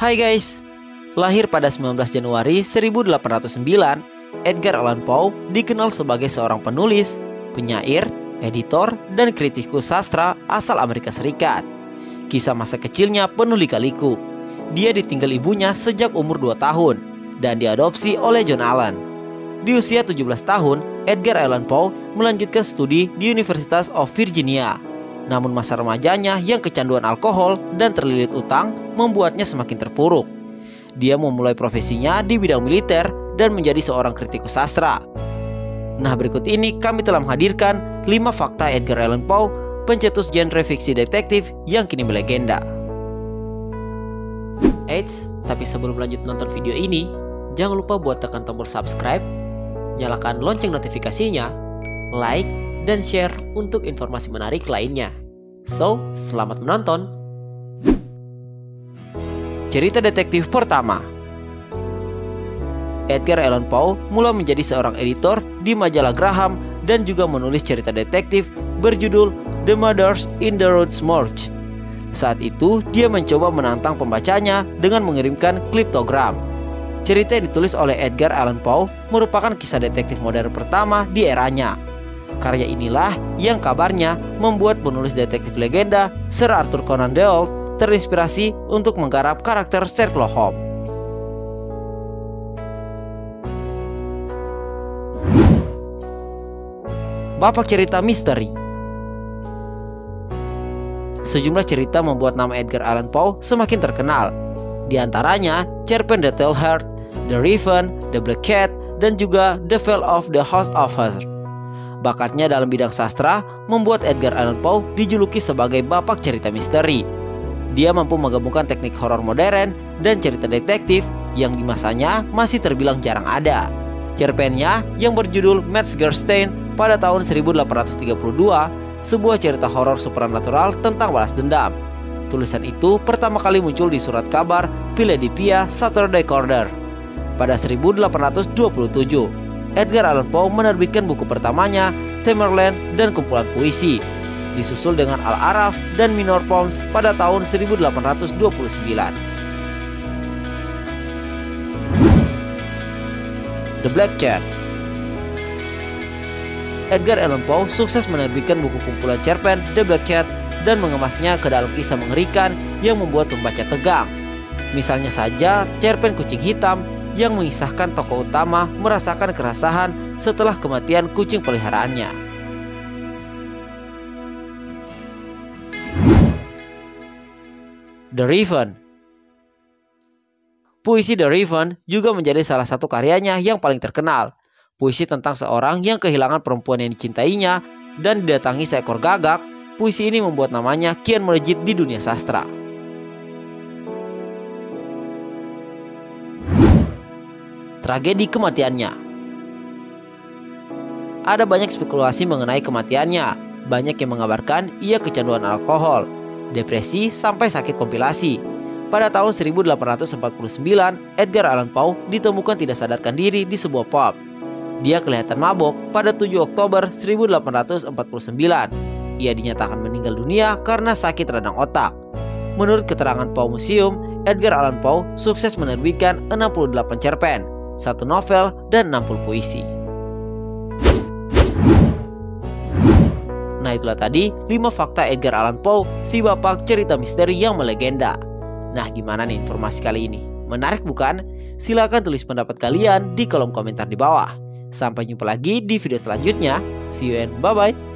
Hai guys, lahir pada 19 Januari 1809, Edgar Allan Poe dikenal sebagai seorang penulis, penyair, editor, dan kritikus sastra asal Amerika Serikat. Kisah masa kecilnya penuh lika-liku. Dia ditinggal ibunya sejak umur 2 tahun dan diadopsi oleh John Allan. Di usia 17 tahun, Edgar Allan Poe melanjutkan studi di University of Virginia. Namun masa remajanya yang kecanduan alkohol dan terlilit utang membuatnya semakin terpuruk. Dia memulai profesinya di bidang militer dan menjadi seorang kritikus sastra. Nah, berikut ini kami telah menghadirkan 5 fakta Edgar Allan Poe, pencetus genre fiksi detektif yang kini melegenda. Eits, tapi sebelum lanjut nonton video ini, jangan lupa buat tekan tombol subscribe, nyalakan lonceng notifikasinya, like, dan share untuk informasi menarik lainnya. So, selamat menonton. Cerita detektif pertama. Edgar Allan Poe mulai menjadi seorang editor di majalah Graham dan juga menulis cerita detektif berjudul The Murders in the Rhodes Morgue. Saat itu, dia mencoba menantang pembacanya dengan mengirimkan kriptogram. Cerita yang ditulis oleh Edgar Allan Poe merupakan kisah detektif modern pertama di eranya. Karya inilah yang kabarnya membuat penulis detektif legenda Sir Arthur Conan Doyle terinspirasi untuk menggarap karakter Sherlock Holmes. Bapak cerita misteri. Sejumlah cerita membuat nama Edgar Allan Poe semakin terkenal. Di antaranya cerpen The Tale Heart, The Raven, The Black Cat, dan juga The Fall of the House of Usher. Bakatnya dalam bidang sastra membuat Edgar Allan Poe dijuluki sebagai bapak cerita misteri. Dia mampu menggabungkan teknik horor modern dan cerita detektif yang di masanya masih terbilang jarang ada. Cerpennya yang berjudul Metzgerstein pada tahun 1832, sebuah cerita horor supernatural tentang balas dendam. Tulisan itu pertama kali muncul di surat kabar Philadelphia Saturday Recorder. Pada 1827, Edgar Allan Poe menerbitkan buku pertamanya, Tamerlane dan kumpulan puisi, disusul dengan Al-Araf dan Minor Poems pada tahun 1829. The Black Cat. Edgar Allan Poe sukses menerbitkan buku kumpulan cerpen The Black Cat dan mengemasnya ke dalam kisah mengerikan yang membuat pembaca tegang. Misalnya saja cerpen Kucing Hitam yang mengisahkan tokoh utama merasakan kerasahan setelah kematian kucing peliharaannya. The Raven. Puisi The Raven juga menjadi salah satu karyanya yang paling terkenal. Puisi tentang seorang yang kehilangan perempuan yang dicintainya dan didatangi seekor gagak. Puisi ini membuat namanya kian melejit di dunia sastra. Tragedi kematiannya. Ada banyak spekulasi mengenai kematiannya. Banyak yang mengabarkan ia kecanduan alkohol, depresi, sampai sakit kompilasi. Pada tahun 1849, Edgar Allan Poe ditemukan tidak sadarkan diri di sebuah pub. Dia kelihatan mabok pada 7 Oktober 1849. Ia dinyatakan meninggal dunia karena sakit radang otak. Menurut keterangan Poe Museum, Edgar Allan Poe sukses menerbitkan 68 cerpen, 1 novel, dan 60 puisi. Nah, itulah tadi 5 fakta Edgar Allan Poe, si bapak cerita misteri yang melegenda. Nah, gimana nih informasi kali ini? Menarik bukan? Silahkan tulis pendapat kalian di kolom komentar di bawah. Sampai jumpa lagi di video selanjutnya. See you and bye-bye.